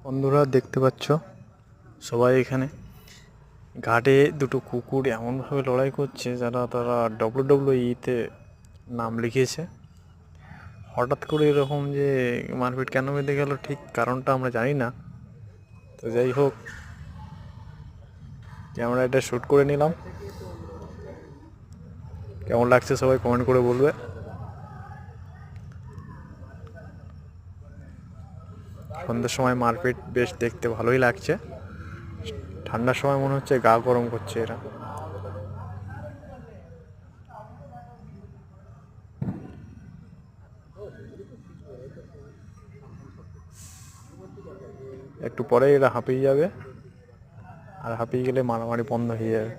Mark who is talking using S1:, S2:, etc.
S1: বন্ধুরা দেখতে পাচ্ছ সবাই এখানে ঘাটে দুটো কুকুর এমনভাবে লড়াই করছে তারা WWE-তে নাম লিখিয়েছে। হঠাৎ করে এরকম যে মারপিট কেন বেঁধে গেল ঠিক কারণটা আমরা জানি না। তো যাই হোক, ক্যামেরা এটা শ্যুট করে নিলাম। কেমন লাগছে সবাই কমেন্ট করে বলবে। সন্ধ্যের সময় মারপিট বেশ দেখতে ভালোই লাগছে। ঠান্ডার সময় মনে হচ্ছে গা গরম করছে এরা। একটু পরে এরা হাঁপিয়ে যাবে, আর হাঁপিয়ে গেলে মারামারি বন্ধ হয়ে যাবে।